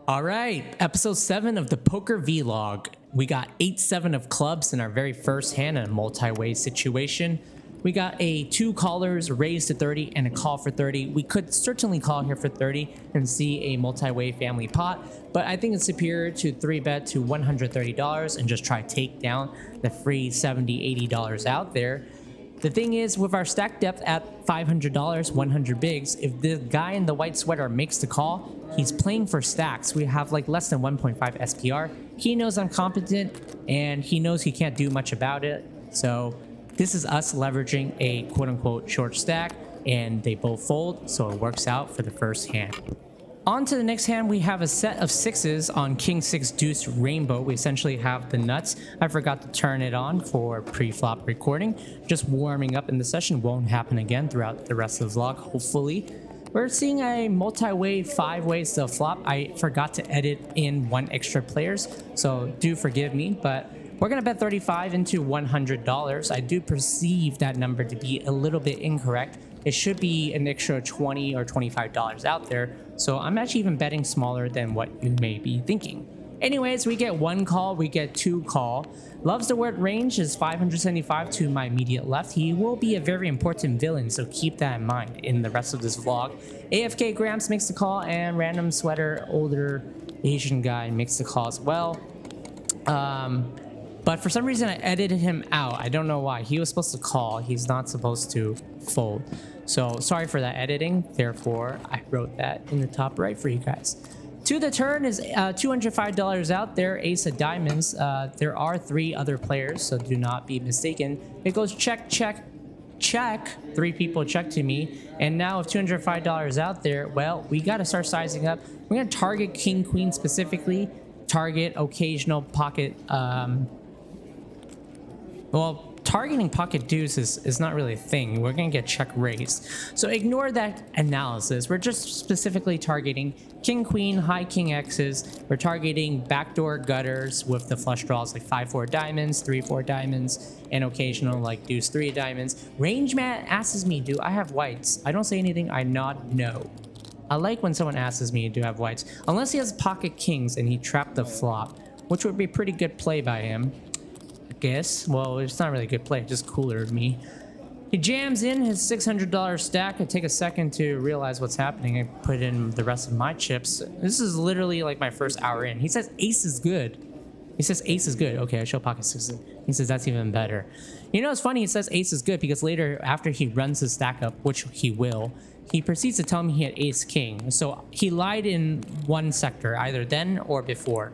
All right, episode 7 of the Poker Vlog. We got 8-7 of clubs in our very first hand in a multi-way situation. We got a 2 callers, raise to 30, and a call for 30. We could certainly call here for 30 and see a multi-way family pot, but I think it's superior to 3-bet to $130 and just try to take down the free $70, $80 out there. The thing is, with our stack depth at $500, 100 bigs, if the guy in the white sweater makes the call, he's playing for stacks. We have like less than 1.5 SPR. He knows I'm competent, and he knows he can't do much about it. So this is us leveraging a quote-unquote short stack, and they both fold, so it works out for the first hand. On to the next hand, we have a set of 6s on King 6 Deuce Rainbow. We essentially have the nuts. I forgot to turn it on for pre-flop recording. Just warming up in the session. Won't happen again throughout the rest of the vlog, hopefully. We're seeing a multi-way, 5 ways to flop. I forgot to edit in 1 extra players, so do forgive me, but we're going to bet 35 into $100. I do perceive that number to be a little bit incorrect. It should be an extra $20 or $25 out there, so I'm actually even betting smaller than what you may be thinking. Anyways, we get 1 call, we get 2 call. Loves the word range is 575 to my immediate left. He will be a very important villain, so keep that in mind in the rest of this vlog. AFK Gramps makes the call, and random sweater, older Asian guy makes the call as well. But for some reason I edited him out. I don't know why. He was supposed to call. He's not supposed to fold. So sorry for that editing. Therefore, I wrote that in the top right for you guys. To the turn is $205 out there. Ace of diamonds. There are 3 other players, so do not be mistaken. It goes check, check, check. 3 people check to me. And now with $205 out there, well, we got to start sizing up. We're going to target king, queen specifically. Target occasional pocket... Well, targeting pocket deuce is not really a thing. We're going to get check raised. So ignore that analysis. We're just specifically targeting king, queen, high king X's. We're targeting backdoor gutters with the flush draws like 5-4 diamonds, 3-4 diamonds, and occasional like deuce 3 diamonds. Range man asks me, do I have whites? I don't say anything. I nod no. I like when someone asks me, do I have whites? Unless he has pocket kings and he trapped the flop, which would be a pretty good play by him. Guess. Well, it's not really a good play, just cooler to me. He jams in his $600 stack. I take a second to realize what's happening. I put in the rest of my chips. This is literally like my first hour in. He says ace is good. He says ace is good. Okay, I show pocket sixes. He says that's even better. You know, it's funny he says ace is good because later after he runs his stack up, which he will, he proceeds to tell me he had ace king. So he lied in one sector, either then or before.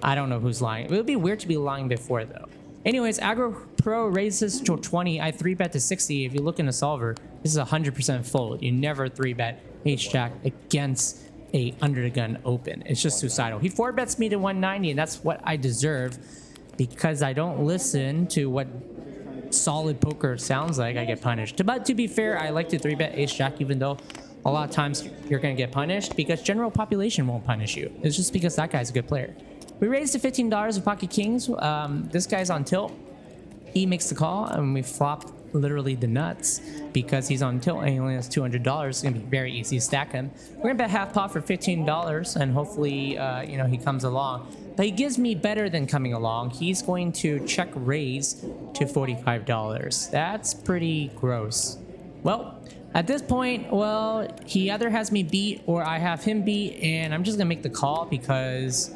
I don't know who's lying. It would be weird to be lying before though. Anyways, Aggro Pro raises to 20. I 3-bet to 60. If you look in the solver, this is a 100% fold. You never 3-bet H-Jack against a under the gun open. It's just suicidal. He 4-bets me to 190, and that's what I deserve because I don't listen to what solid poker sounds like. I get punished. But to be fair, I like to 3-bet Ace-Jack, even though a lot of times you're going to get punished because general population won't punish you. It's just because that guy's a good player. We raised to $15 with pocket kings. This guy's on tilt. He makes the call, and we flop literally the nuts because he's on tilt and he only has $200. It's gonna be very easy to stack him. We're gonna bet half pot for $15, and hopefully, you know, he comes along. But he gives me better than coming along. He's going to check raise to $45. That's pretty gross. Well, at this point, well, he either has me beat or I have him beat, and I'm just gonna make the call because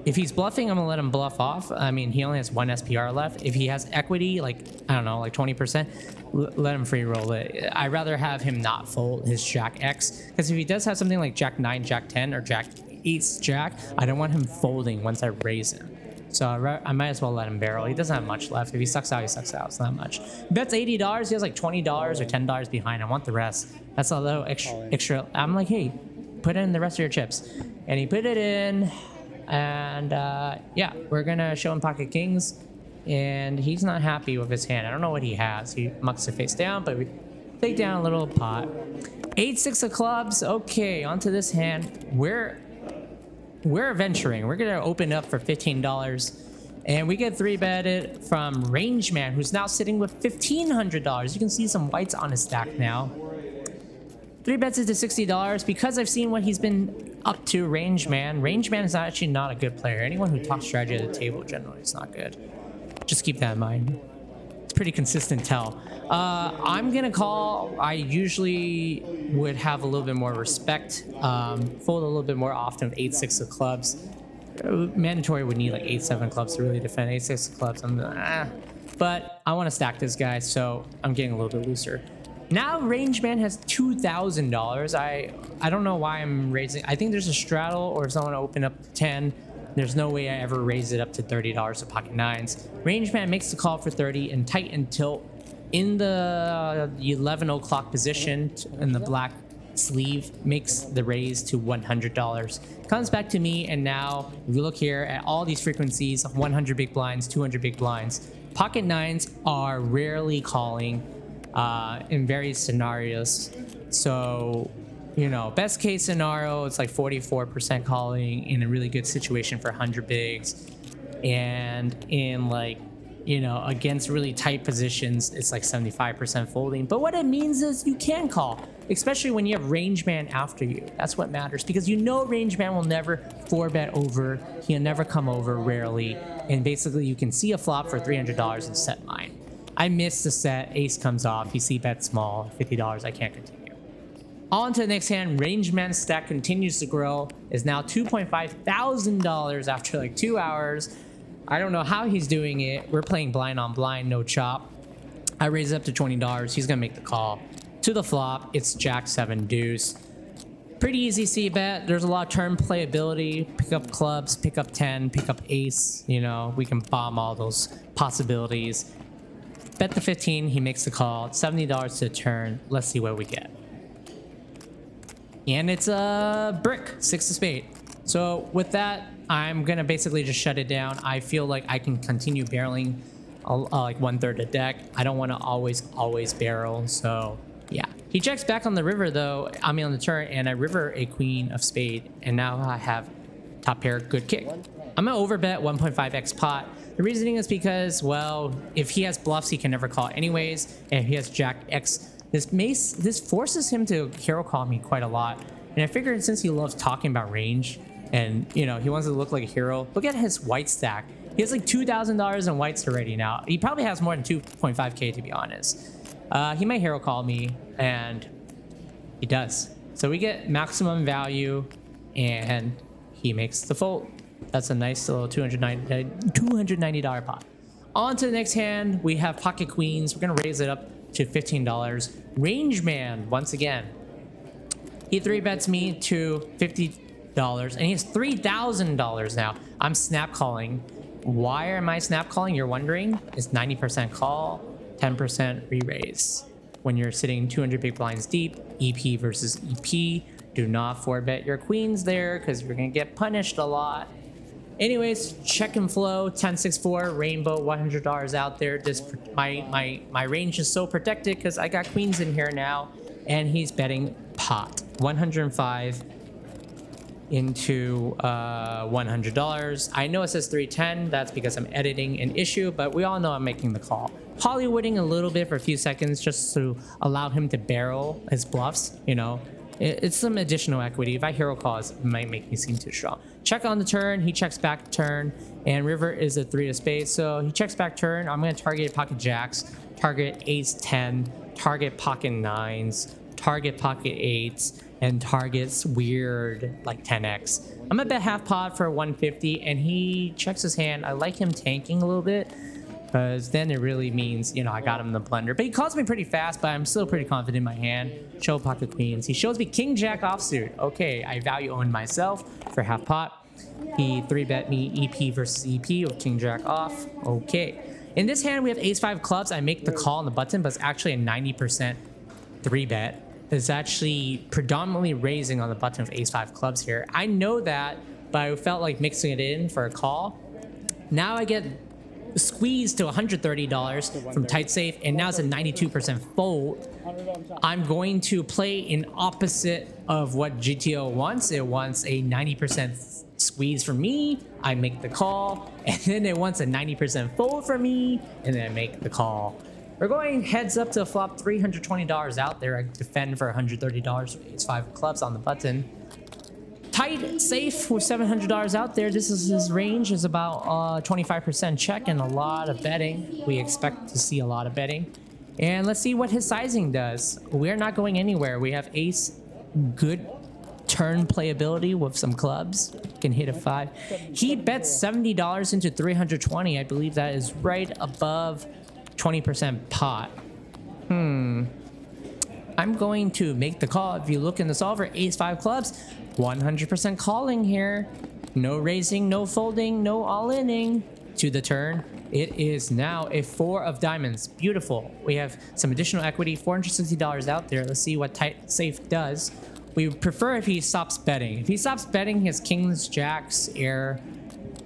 if he's bluffing, I'm gonna let him bluff off. I mean, he only has 1 SPR left. If he has equity, like, I don't know, like 20%, let him free roll it. I'd rather have him not fold his Jack X, because if he does have something like Jack 9, Jack 10, or Jack Ace Jack, I don't want him folding once I raise him. So I might as well let him barrel. He doesn't have much left. If he sucks out, he sucks out. It's not much. He bets $80. He has like $20 or $10 behind. I want the rest. That's a little extra. I'm like, hey, put in the rest of your chips. And he put it in. And yeah, we're gonna show him pocket kings, and he's not happy with his hand. I don't know what he has. He mucks it face down, but we take down a little pot. 8-6 of clubs. Okay, onto this hand. We're venturing. We're gonna open up for $15, and we get 3-betted from Range Man, who's now sitting with $1,500. You can see some whites on his stack now. 3 bets it to $60 because I've seen what he's been up to Range Man. Range Man is actually not a good player. Anyone who talks strategy at the table generally is not good. Just keep that in mind. It's pretty consistent tell. I'm gonna call. I usually would have a little bit more respect. Fold a little bit more often with 8-6 of clubs. Mandatory would need like 8-7 clubs to really defend. 8-6 of clubs. But I want to stack this guy, so I'm getting a little bit looser. Now Range Man has $2,000. I don't know why I'm raising. I think there's a straddle, or if someone open up to 10. There's no way I ever raise it up to $30 of pocket nines. Range Man makes the call for 30 and tight and tilt in the 11 o'clock position in the black sleeve, makes the raise to $100. Comes back to me, and now if you look here at all these frequencies, 100 big blinds, 200 big blinds, pocket nines are rarely calling in various scenarios. So, you know, best case scenario, it's like 44% calling in a really good situation for 100 bigs. And in like, you know, against really tight positions, it's like 75% folding. But what it means is you can call, especially when you have Range Man after you. That's what matters, because you know Range Man will never 4-bet over. He'll never come over, rarely. And basically you can see a flop for $300 and set mine. I missed the set, ace comes off, you see bet small, $50, I can't continue. On to the next hand, Range Man's stack continues to grow, is now $2.5 thousand after like 2 hours. I don't know how he's doing it. We're playing blind on blind, no chop. I raise it up to $20, he's gonna make the call. To the flop, it's Jack 7 deuce. Pretty easy C bet. There's a lot of turn playability. Pick up clubs, pick up 10, pick up ace. You know, we can bomb all those possibilities. Bet the 15, he makes the call. $70 to turn. Let's see what we get. And it's a brick, 6 of spade. So with that, I'm gonna basically just shut it down. I feel like I can continue barreling like 1/3 the deck. I don't want to always barrel. So yeah, he checks back on the river though. I mean on the turn, and I river a queen of spade, and now I have top pair, good kick. I'm gonna overbet 1.5x pot. The reasoning is because, well, if he has bluffs, he can never call anyways, and if he has Jack X, this forces him to hero call me quite a lot. And I figured since he loves talking about range, and you know he wants to look like a hero, look at his white stack. He has like $2,000 in whites already now. He probably has more than 2.5k to be honest. He might hero call me, and he does. So we get maximum value, and he makes the fold. That's a nice little $290 pot. On to the next hand, we have pocket queens. We're gonna raise it up to $15. Range Man, once again, he 3-bets me to $50, and he has $3,000 now. I'm snap calling. Why am I snap calling, you're wondering? It's 90% call, 10% re-raise. When you're sitting 200 big blinds deep, EP versus EP, do not 4-bet your queens there because you're gonna get punished a lot. Anyways, check and flow, 10-6-4, rainbow, $100 out there. This my range is so protected because I got queens in here now, and he's betting pot. 105 into $100. I know it says 310. That's because I'm editing an issue, but we all know I'm making the call. Hollywooding a little bit for a few seconds just to allow him to barrel his bluffs, you know. It's some additional equity. If I hero call, it might make me seem too strong. Check on the turn. He checks back turn, and river is a 3 of spades. So he checks back turn. I'm going to target pocket jacks, target ace 10, target pocket nines, target pocket eights, and targets weird like 10x. I'm gonna bet half pot for 150, and he checks his hand. I like him tanking a little bit, because then it really means, you know, I got him in the blender. But he calls me pretty fast, but I'm still pretty confident in my hand. Show pocket queens. He shows me king jack offsuit. Okay, I value own myself for half pot. He 3-bet me EP versus EP with king jack off. Okay. In this hand, we have ace 5 clubs. I make the call on the button, but it's actually a 90% 3-bet. It's actually predominantly raising on the button of ace 5 clubs here. I know that, but I felt like mixing it in for a call. Now I get squeezed to $130 from tight safe, and now it's a 92% fold. I'm going to play in opposite of what GTO wants. It wants a 90% squeeze from me. I make the call, and then it wants a 90% fold from me, and then I make the call. We're going heads up to flop, $320 out there. I defend for $130 with ace 5 clubs on the button. Tight safe with $700 out there. This is his range is about 25% check and a lot of betting. We expect to see a lot of betting. And let's see what his sizing does. We're not going anywhere. We have ace, good turn playability with some clubs. Can hit a 5. He bets $70 into 320. I believe that is right above 20% pot. I'm going to make the call. If you look in the solver, ace-5 clubs, 100% calling here. No raising, no folding, no all-inning to the turn. It is now a 4 of diamonds. Beautiful. We have some additional equity, $460 out there. Let's see what tight safe does. We prefer if he stops betting. If he stops betting, his kings, jacks, air,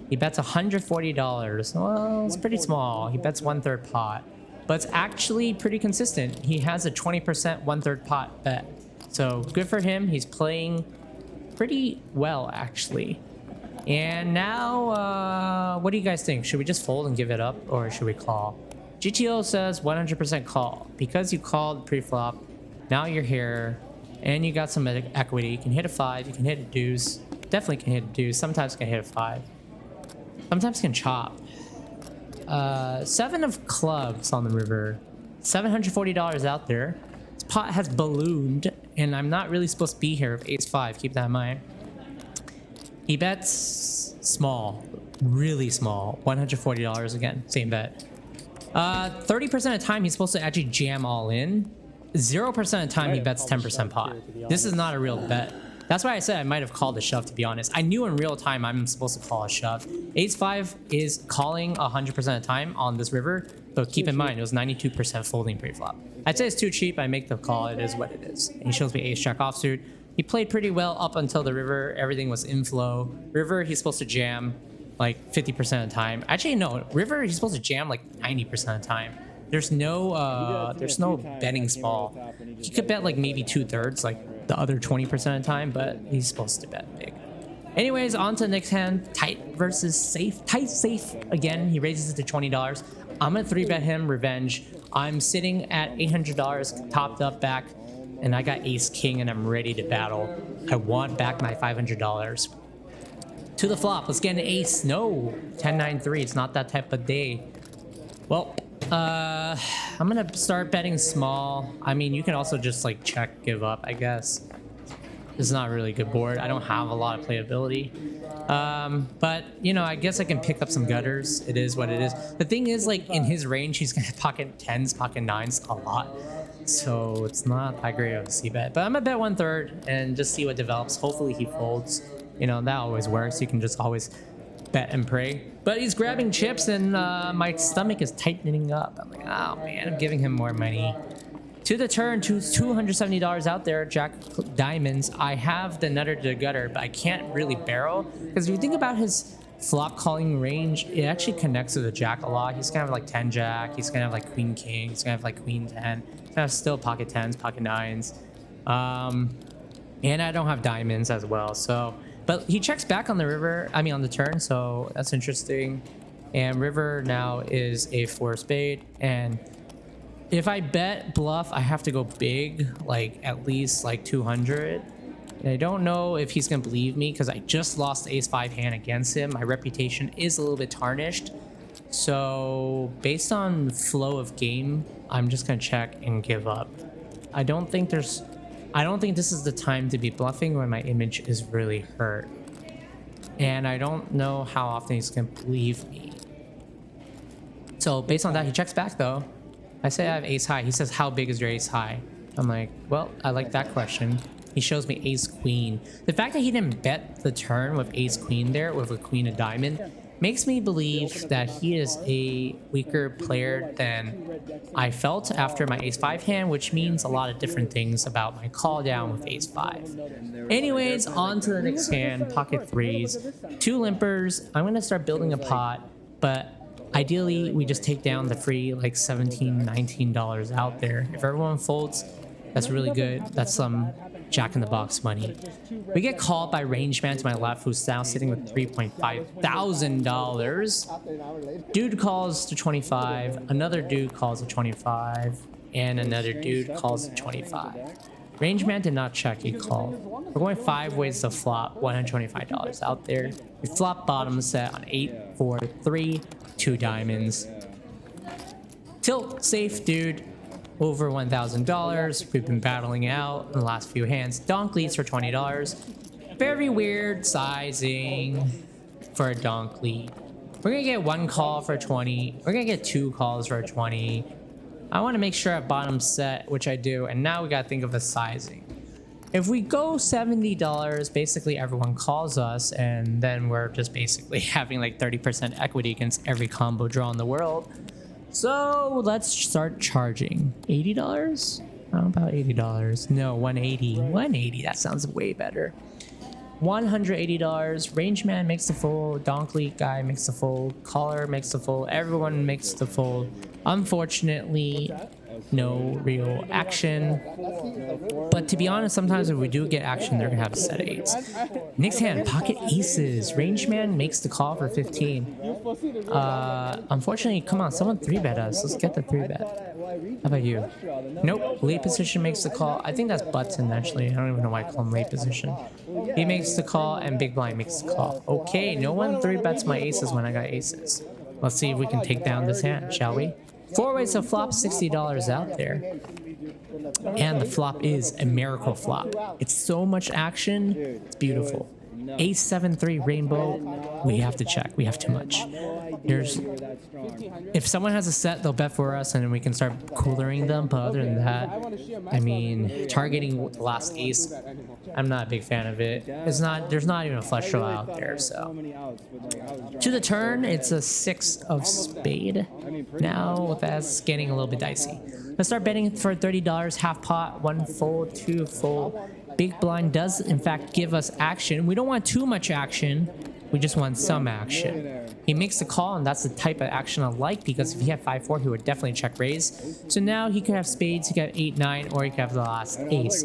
he bets $140. Well, it's pretty small. He bets 1/3 pot. But it's actually pretty consistent. He has a 20% 1/3 pot bet. So good for him. He's playing pretty well, actually. And now, what do you guys think? Should we just fold and give it up, or should we call? GTO says 100% call. Because you called pre-flop, now you're here, and you got some equity. You can hit a 5, you can hit a deuce. Definitely can hit a deuce. Sometimes can hit a 5. Sometimes can chop. 7 of clubs on the river. $740 out there. This pot has ballooned, and I'm not really supposed to be here with ace-5. Keep that in mind. He bets small, really small. $140 again, same bet. 30% of the time, he's supposed to actually jam all in. 0% of the time, he bets 10% pot. This is not a real bet. That's why I said I might have called a shove, to be honest. I knew in real time I'm supposed to call a shove. Ace-5 is calling 100% of the time on this river, but keep in mind, it was 92% folding pre-flop. I'd say it's too cheap. I make the call. It is what it is. And he shows me ace-jack offsuit. He played pretty well up until the river. Everything was inflow. River, he's supposed to jam like 50% of the time. Actually, no. River, he's supposed to jam like 90% of the time. There's no betting small. He could bet like maybe 2/3, like the other 20% of the time, but he's supposed to bet big. Anyways, on to the next hand. Tight versus safe. Tight safe again. He raises it to $20. I'm gonna 3-bet him. Revenge. I'm sitting at $800 topped up back, and I got ace king, and I'm ready to battle. I want back my $500. To the flop. Let's get an ace. No, 10-9-3. It's not that type of day. Well, I'm gonna start betting small. I mean, you can also just like check, give up, I guess. This is not a really good board. I don't have a lot of playability. But, you know, I guess I can pick up some gutters. It is what it is. The thing is, like, in his range, he's gonna pocket 10s, pocket 9s a lot. So it's not that great of a c-bet. But I'm gonna bet 1/3 and just see what develops. Hopefully he folds. You know, that always works. You can just always bet and pray. But he's grabbing chips, and my stomach is tightening up. I'm like, oh man, I'm giving him more money. To the turn, $270 out there, jack diamonds. I have the nutter to the gutter, but I can't really barrel, because if you think about his flop calling range, it actually connects to the jack a lot. He's gonna have like 10 jack, he's gonna have like queen king, he's gonna have like queen 10, he's gonna have still pocket 10s, pocket 9s. And I don't have diamonds as well, so. But he checks back on the river, I mean on the turn, so that's interesting. And river now is a 4 spade, and if I bet bluff, I have to go big, like at least like 200. And I don't know if he's gonna believe me, because I just lost ace-5 hand against him. My reputation is a little bit tarnished. So based on flow of game, I'm just gonna check and give up. I don't think this is the time to be bluffing when my image is really hurt. And I don't know how often he's gonna believe me. So based on that, he checks back though. I say I have ace high. He says, how big is your ace high? I'm like, well, I like that question. He shows me ace queen. The fact that he didn't bet the turn with ace queen there, with a queen of diamond, makes me believe that he is a weaker player than I felt after my ace-5 hand, which means a lot of different things about my call down with ace-5. Anyways, on to the next hand, pocket 3s. 2 limpers. I'm going to start building a pot, but ideally we just take down the free like $17, $19 out there. If everyone folds, that's really good. That's some jack-in-the-box money. We get called by range man to my left, who's now sitting with $3.5 thousand. Dude calls to 25, another dude calls to 25, and another dude calls to 25. Range man did not check, he called. We're going 5 ways to flop, $125 out there. We flop bottom set on 8, 4, 3, 2 diamonds. Tilt safe, dude. Over $1,000. We've been battling out in the last few hands. Donk leads for $20. Very weird sizing for a donk lead. We're gonna get 1 call for 20. We're gonna get 2 calls for 20. I want to make sure at bottom set, which I do, and now we gotta think of the sizing. If we go $70, basically everyone calls us, and then we're just basically having like 30% equity against every combo draw in the world. So let's start charging. $80? How about $80? No, $180. $180, that sounds way better. $180. Range man makes the fold. Donk lead guy makes the fold. Caller makes the fold. Everyone makes the fold. Unfortunately, no real action. But to be honest, sometimes if we do get action, they're gonna have a set of 8s. Next hand, pocket aces. Range man makes the call for 15. Unfortunately, come on, someone 3-bet us. Let's get the 3-bet. How about you? Nope. Late position makes the call. I think that's Button, actually. I don't even know why I call him late position. He makes the call, and Big Blind makes the call. Okay, no one 3-bets my aces when I got aces. Let's see if we can take down this hand, shall we? 4 ways to flop, $60 out there. And the flop is a miracle flop. It's so much action. It's beautiful. Ace 7-3 rainbow. We have to check. We have too much. If someone has a set, they'll bet for us, and then we can start coolering them. But other than that, I mean, targeting the last ace, I'm not a big fan of it. There's not even a flush draw out there. So to the turn, it's a 6 of spade. Now that's getting a little bit dicey. Let's start betting for $30. Half pot, 1 fold, 2 fold. Big blind does in fact give us action. We don't want too much action. We just want some action. He makes the call, and that's the type of action I like, because if he had 5-4, he would definitely check raise. So now he could have spades, he could have 8-9, or he could have the last ace.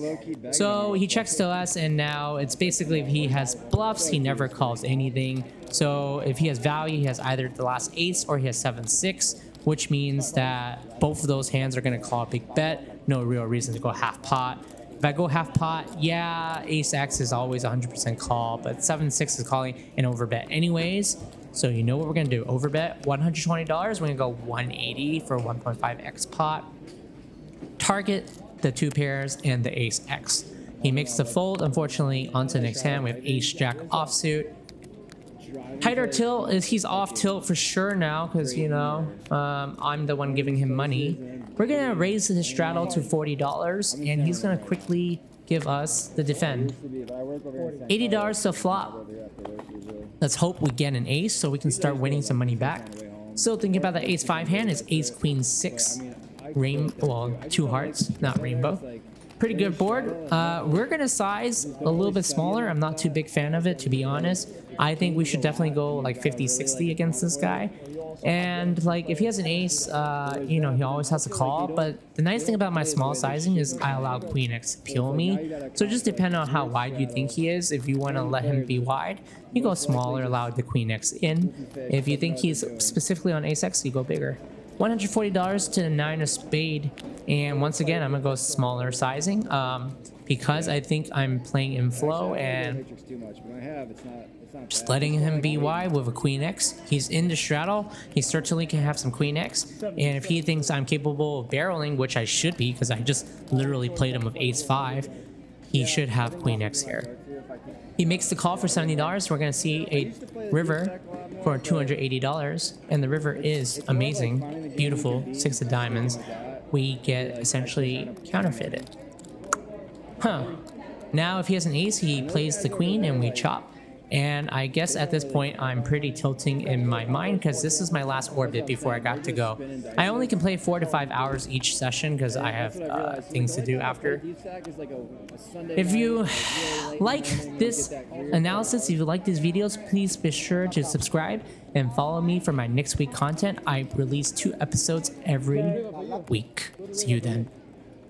So he checks to us, and now it's basically if he has bluffs, he never calls anything. So if he has value, he has either the last ace or he has 7-6, which means that both of those hands are going to call a big bet. No real reason to go half pot. If I go half pot, yeah, ace X is always 100% call, but 7-6 is calling an overbet anyways. So you know what we're going to do. Overbet, $120. We're going to go 180 for 1.5x pot. Target the 2 pairs and the ace X. He makes the fold. Unfortunately, on to the next hand, we have ace jack offsuit. Tighter tilt is he's off tilt for sure now, because, you know, I'm the one giving him money. We're going to raise his straddle to $40, and he's going to quickly give us the defend. $80 to flop. Let's hope we get an ace so we can start winning some money back. Still thinking about the ace 5 hand. Is ace queen 6. Well, 2 hearts, not rainbow. Pretty good board. We're going to size a little bit smaller. I'm not too big fan of it, to be honest. I think we should definitely go like 50-60 against this guy. And like if he has an ace, you know, he always has a call. But the nice thing about my small sizing is I allow queen X to peel me. So just depending on how wide you think he is. If you want to let him be wide, you go smaller, allow the queen X in. If you think he's specifically on ace X, you go bigger. $140 to the 9 of spade. And once again, I'm gonna go smaller sizing because I think I'm playing in flow and just letting him be wide with a queen X. He's in the straddle. He certainly can have some queen X. And if he thinks I'm capable of barreling, which I should be because I just literally played him with ace 5, he should have queen X here. He makes the call for $70. We're gonna see a river for $280, and the river is amazing, beautiful, 6 of diamonds. We get essentially counterfeited. Now if he has an ace, he plays the queen and we chop. And I guess at this point I'm pretty tilting in my mind because this is my last orbit before I got to go. I only can play 4 to 5 hours each session because I have things to do after. If you like this analysis, if you like these videos, please be sure to subscribe and follow me for my next week content. I release 2 episodes every week. See you then.